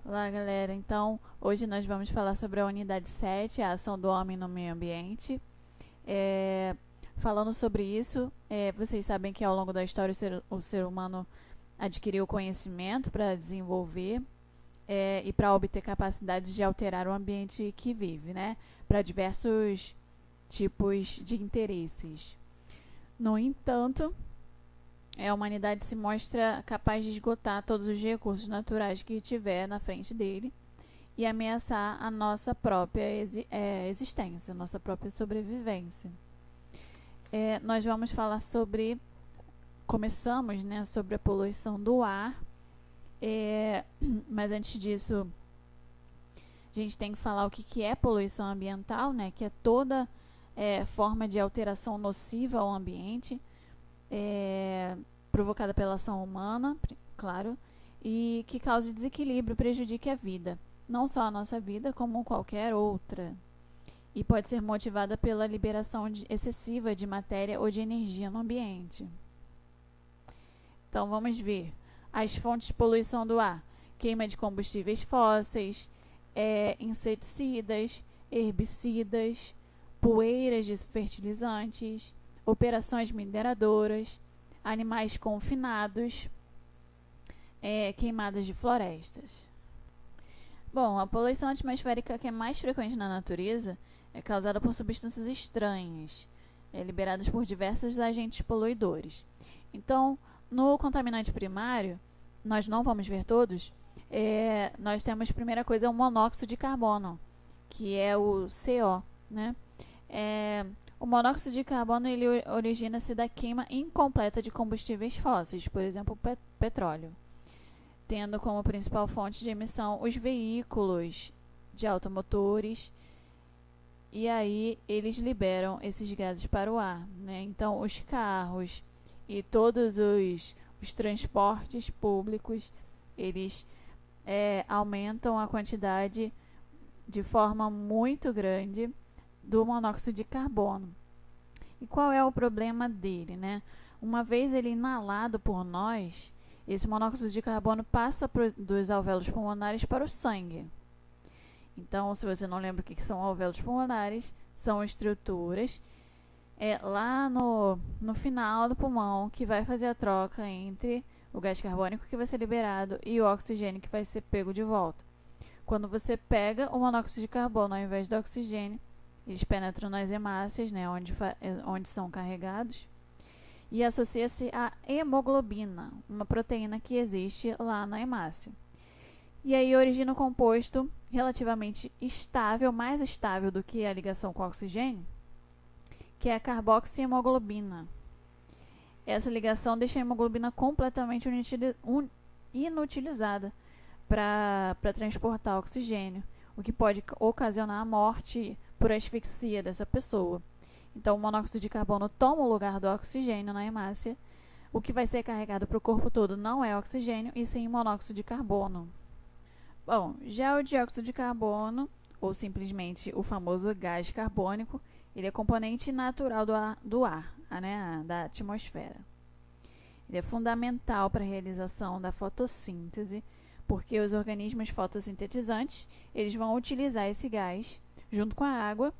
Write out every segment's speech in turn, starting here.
Olá, galera. Então, hoje nós vamos falar sobre a unidade 7, a ação do homem no meio ambiente. Falando sobre isso, vocês sabem que ao longo da história o ser humano adquiriu conhecimento para desenvolver e para obter capacidade de alterar o ambiente que vive, né? Para diversos tipos de interesses. No entanto, a humanidade se mostra capaz de esgotar todos os recursos naturais que tiver na frente dele e ameaçar a nossa própria existência, a nossa própria sobrevivência. Nós vamos falar começamos, né, sobre a poluição do ar, mas antes disso a gente tem que falar o que é poluição ambiental, né, que é toda forma de alteração nociva ao ambiente, provocada pela ação humana, claro, e que cause desequilíbrio, prejudique a vida, não só a nossa vida, como qualquer outra. E pode ser motivada pela liberação excessiva de matéria ou de energia no ambiente. Então vamos ver as fontes de poluição do ar: queima de combustíveis fósseis, inseticidas, herbicidas, poeiras de fertilizantes, operações mineradoras, animais confinados, queimadas de florestas. Bom, a poluição atmosférica que é mais frequente na natureza é causada por substâncias estranhas, liberadas por diversos agentes poluidores. Então, no contaminante primário, nós não vamos ver todos, nós temos, primeira coisa, o monóxido de carbono, que é o CO, né? O monóxido de carbono ele origina-se da queima incompleta de combustíveis fósseis, por exemplo, petróleo, tendo como principal fonte de emissão os veículos de automotores, e aí eles liberam esses gases para o ar, né? Então, os carros e todos os transportes públicos, eles aumentam a quantidade de forma muito grande do monóxido de carbono. E qual é o problema dele, né? Uma vez ele inalado por nós, esse monóxido de carbono passa dos alvéolos pulmonares para o sangue. Então, se você não lembra o que são alvéolos pulmonares, são estruturas lá no final do pulmão que vai fazer a troca entre o gás carbônico que vai ser liberado e o oxigênio que vai ser pego de volta. Quando você pega o monóxido de carbono ao invés do oxigênio, eles penetram nas hemácias, né, onde são carregados, e associa-se à hemoglobina, uma proteína que existe lá na hemácia. E aí origina um composto relativamente estável, mais estável do que a ligação com o oxigênio, que é a carboxihemoglobina. Essa ligação deixa a hemoglobina completamente inutilizada para transportar oxigênio, o que pode ocasionar a morte por asfixia dessa pessoa. Então, o monóxido de carbono toma o lugar do oxigênio na hemácia. O que vai ser carregado para o corpo todo não é oxigênio, e sim monóxido de carbono. Bom, já o dióxido de carbono, ou simplesmente o famoso gás carbônico, ele é componente natural do ar, né, da atmosfera. Ele é fundamental para a realização da fotossíntese, porque os organismos fotossintetizantes eles vão utilizar esse gás junto com a água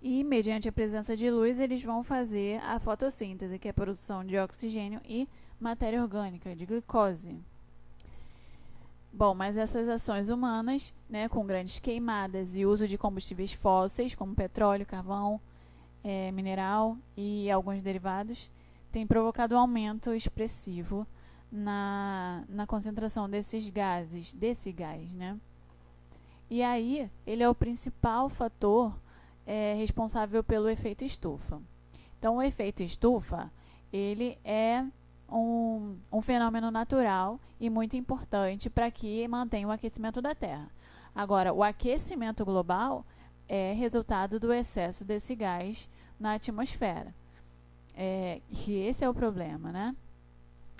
e, mediante a presença de luz, eles vão fazer a fotossíntese, que é a produção de oxigênio e matéria orgânica, de glicose. Bom, mas essas ações humanas, né, com grandes queimadas e uso de combustíveis fósseis, como petróleo, carvão, mineral e alguns derivados, têm provocado um aumento expressivo na concentração desse gás, né? E aí, ele é o principal fator responsável pelo efeito estufa. Então, o efeito estufa, ele é um fenômeno natural e muito importante para que mantenha o aquecimento da Terra. Agora, o aquecimento global é resultado do excesso desse gás na atmosfera. E esse é o problema, né?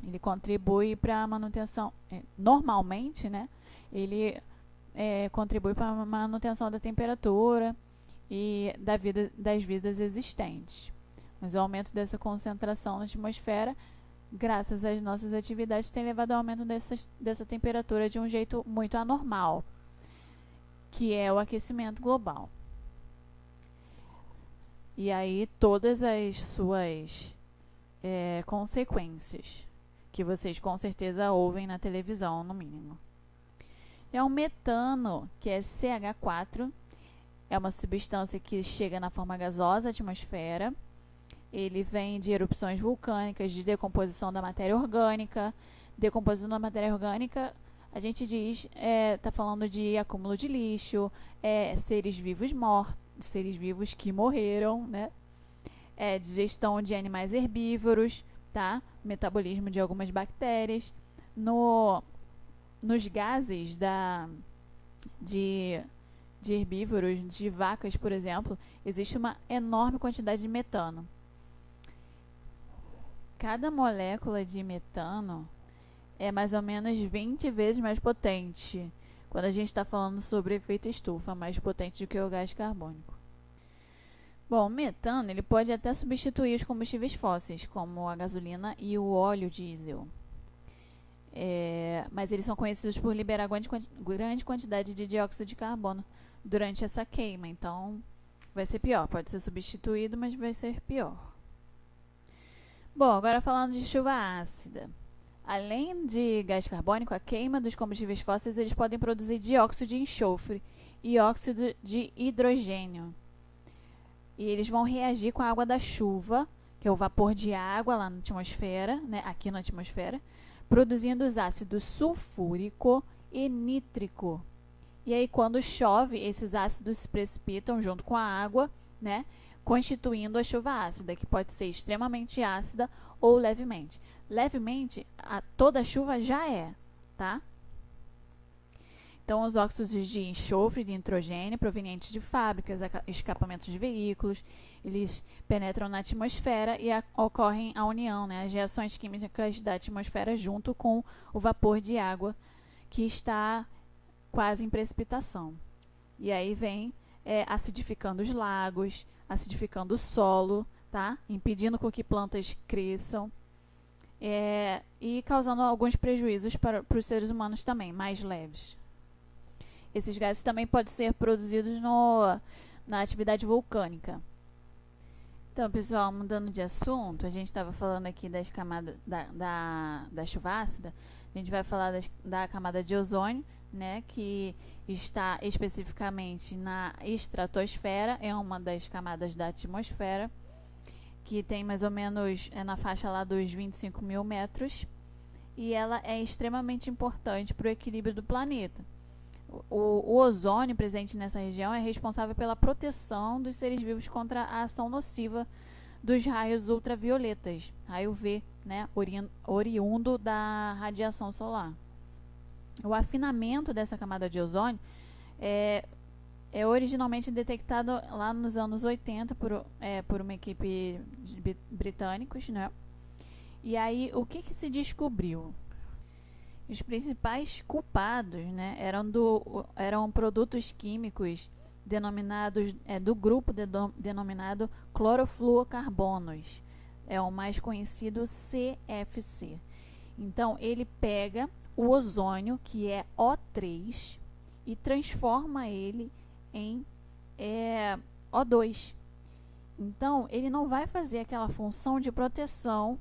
Ele contribui para a manutenção, normalmente, né? Ele contribui para a manutenção da temperatura e das vidas existentes. Mas o aumento dessa concentração na atmosfera graças às nossas atividades, tem levado ao aumento dessa temperatura de um jeito muito anormal, que é o aquecimento global. E aí todas as suas consequências, que vocês com certeza ouvem na televisão, no mínimo. É o metano, que é CH4, é uma substância que chega na forma gasosa à atmosfera. Ele vem de erupções vulcânicas, de decomposição da matéria orgânica. Decomposição da matéria orgânica, a gente diz, está falando de acúmulo de lixo, seres vivos mortos, seres vivos que morreram, né? Digestão de animais herbívoros, tá? Metabolismo de algumas bactérias. Nos gases de herbívoros, de vacas, por exemplo, existe uma enorme quantidade de metano. Cada molécula de metano é mais ou menos 20 vezes mais potente, quando a gente está falando sobre efeito estufa, mais potente do que o gás carbônico. Bom, o metano ele pode até substituir os combustíveis fósseis, como a gasolina e o óleo diesel. Mas eles são conhecidos por liberar grande quantidade de dióxido de carbono durante essa queima, então vai ser pior. Pode ser substituído, mas vai ser pior. Bom, agora falando de chuva ácida. Além de gás carbônico, a queima dos combustíveis fósseis eles podem produzir dióxido de enxofre e óxido de hidrogênio. E eles vão reagir com a água da chuva, que é o vapor de água lá na atmosfera, né, aqui na atmosfera, produzindo os ácidos sulfúrico e nítrico. E aí, quando chove, esses ácidos se precipitam junto com a água, né, constituindo a chuva ácida, que pode ser extremamente ácida ou levemente. Levemente, toda a chuva já é, tá? Então, os óxidos de enxofre e de nitrogênio provenientes de fábricas, escapamentos de veículos, eles penetram na atmosfera e ocorrem a união, né, as reações químicas da atmosfera junto com o vapor de água que está quase em precipitação. E aí vem acidificando os lagos, acidificando o solo, tá? Impedindo com que plantas cresçam e causando alguns prejuízos para os seres humanos também, mais leves. Esses gases também podem ser produzidos na atividade vulcânica. Então, pessoal, mudando de assunto, a gente estava falando aqui das camadas da chuva ácida. A gente vai falar da camada de ozônio, né, que está especificamente na estratosfera, é uma das camadas da atmosfera, que tem mais ou menos na faixa lá dos 25 mil metros, e ela é extremamente importante para o equilíbrio do planeta. O ozônio presente nessa região é responsável pela proteção dos seres vivos contra a ação nociva dos raios ultravioletas, raio V, né, oriundo da radiação solar. O afinamento dessa camada de ozônio é originalmente detectado lá nos anos 80 por uma equipe de britânicos, né? E aí, o que se descobriu? Os principais culpados, né, eram produtos químicos denominados do grupo denominado clorofluorcarbonos. É o mais conhecido CFC. Então, ele pega o ozônio, que é O3, e transforma ele em O2. Então, ele não vai fazer aquela função de proteção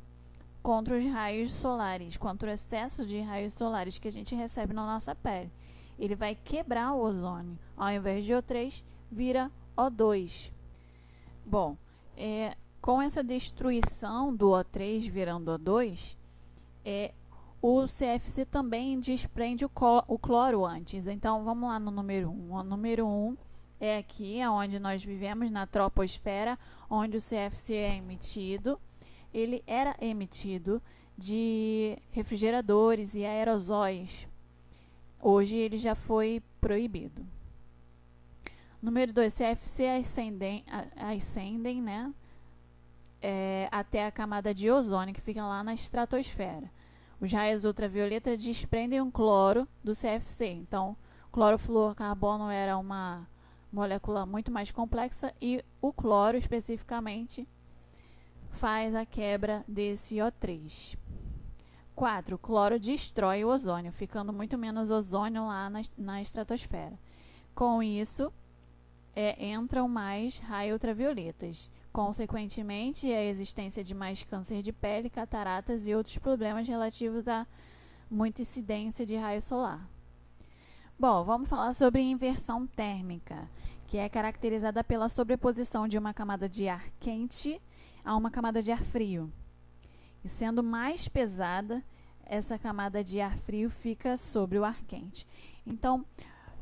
contra os raios solares, contra o excesso de raios solares que a gente recebe na nossa pele. Ele vai quebrar o ozônio. Ao invés de O3, vira O2. Bom, com essa destruição do O3 virando O2, o CFC também desprende o cloro antes. Então, vamos lá no número 1. O número 1 é aqui, onde nós vivemos, na troposfera, onde o CFC é emitido. Ele era emitido de refrigeradores e aerosóis. Hoje ele já foi proibido. Número 2, CFC ascendem, né, até a camada de ozônio, que fica lá na estratosfera. Os raios ultravioletas desprendem um cloro do CFC. Então, clorofluorcarbono era uma molécula muito mais complexa e o cloro, especificamente, faz a quebra desse O3. 4. O cloro destrói o ozônio, ficando muito menos ozônio lá na estratosfera. Com isso, entram mais raios ultravioletas. Consequentemente, a existência de mais câncer de pele, cataratas e outros problemas relativos a muita incidência de raio solar. Bom, vamos falar sobre inversão térmica, que é caracterizada pela sobreposição de uma camada de ar quente a uma camada de ar frio. E sendo mais pesada, essa camada de ar frio fica sobre o ar quente. Então,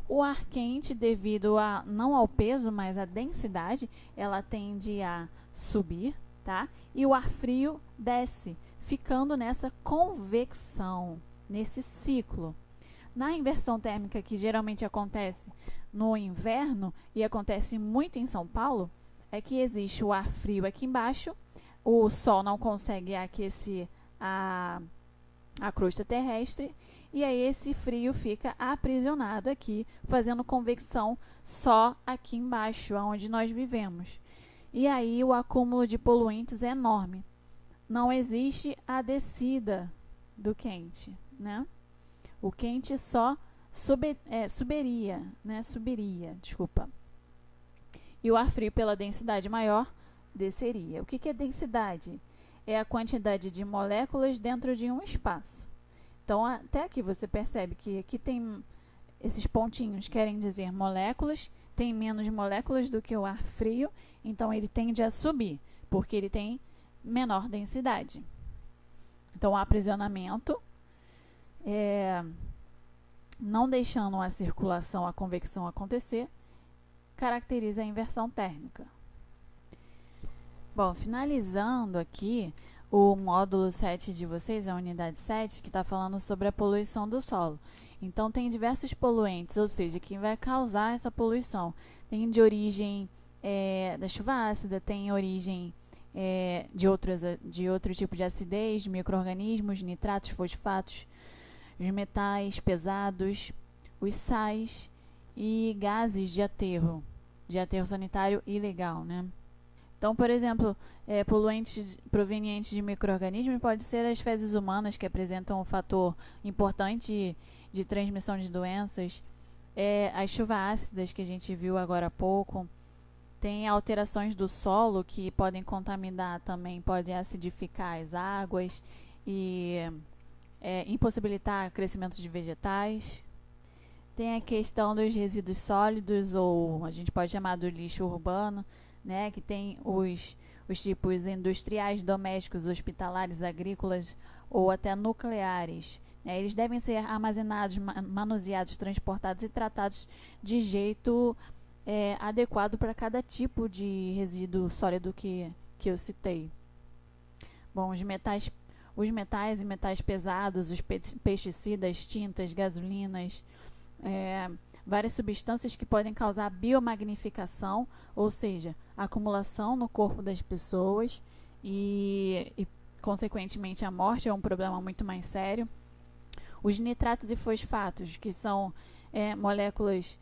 o ar quente, devido não ao peso, mas à densidade, ela tende a subir, tá? E o ar frio desce, ficando nessa convecção, nesse ciclo. Na inversão térmica, que geralmente acontece no inverno e acontece muito em São Paulo, é que existe o ar frio aqui embaixo, o Sol não consegue aquecer a crosta terrestre, e aí esse frio fica aprisionado aqui, fazendo convecção só aqui embaixo, onde nós vivemos. E aí o acúmulo de poluentes é enorme. Não existe a descida do quente, né? O quente só subiria, desculpa. E o ar frio, pela densidade maior, desceria. O que é densidade? É a quantidade de moléculas dentro de um espaço. Então, até aqui você percebe que aqui tem esses pontinhos, querem dizer moléculas, tem menos moléculas do que o ar frio, então ele tende a subir, porque ele tem menor densidade. Então, o aprisionamento, não deixando a circulação, a convecção acontecer, caracteriza a inversão térmica. Bom, finalizando aqui, o módulo 7 de vocês, a unidade 7, que está falando sobre a poluição do solo. Então, tem diversos poluentes, ou seja, quem vai causar essa poluição. Tem de origem da chuva ácida, tem origem de outro tipo de acidez, de micro-organismos, nitratos, fosfatos, os metais pesados, os sais e gases de aterro sanitário ilegal, né? Então, por exemplo, poluentes provenientes de micro-organismos pode ser as fezes humanas, que apresentam um fator importante de transmissão de doenças, as chuvas ácidas, que a gente viu agora há pouco, tem alterações do solo que podem contaminar também, podem acidificar as águas e impossibilitar o crescimento de vegetais. Tem a questão dos resíduos sólidos, ou a gente pode chamar do lixo urbano, né, que tem os tipos industriais, domésticos, hospitalares, agrícolas ou até nucleares. Eles devem ser armazenados, manuseados, transportados e tratados de jeito adequado para cada tipo de resíduo sólido que eu citei. Bom, os metais e metais pesados, os pesticidas, tintas, gasolinas, várias substâncias que podem causar biomagnificação, ou seja, acumulação no corpo das pessoas e consequentemente, a morte é um problema muito mais sério. Os nitratos e fosfatos, que são moléculas,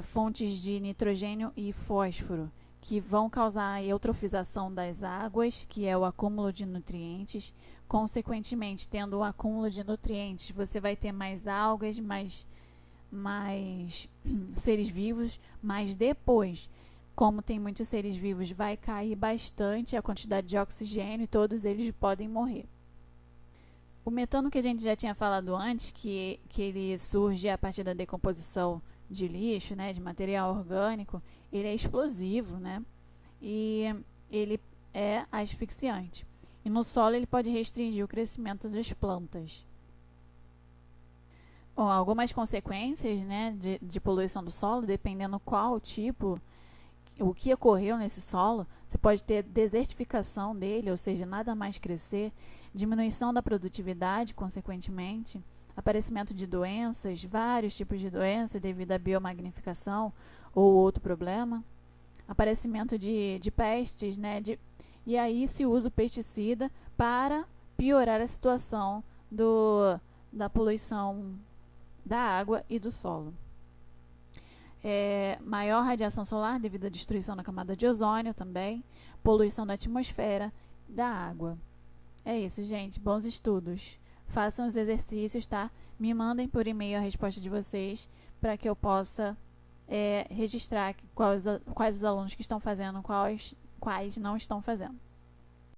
fontes de nitrogênio e fósforo, que vão causar a eutrofização das águas, que é o acúmulo de nutrientes. Consequentemente, tendo o acúmulo de nutrientes, você vai ter mais algas, mais seres vivos, mas depois, como tem muitos seres vivos, vai cair bastante a quantidade de oxigênio e todos eles podem morrer. O metano, que a gente já tinha falado antes, que ele surge a partir da decomposição de lixo, né, de material orgânico, ele é explosivo, né, e ele é asfixiante. E no solo ele pode restringir o crescimento das plantas. Bom, algumas consequências, né, de poluição do solo, dependendo qual tipo, o que ocorreu nesse solo, você pode ter desertificação dele, ou seja, nada mais crescer, diminuição da produtividade, consequentemente, aparecimento de doenças, vários tipos de doenças devido à biomagnificação ou outro problema, aparecimento de pestes, né, e aí se usa o pesticida para piorar a situação da poluição da água e do solo. Maior radiação solar devido à destruição da camada de ozônio também, poluição da atmosfera, da água. É isso, gente. Bons estudos. Façam os exercícios, tá? Me mandem por e-mail a resposta de vocês para que eu possa registrar quais os alunos que estão fazendo, quais não estão fazendo.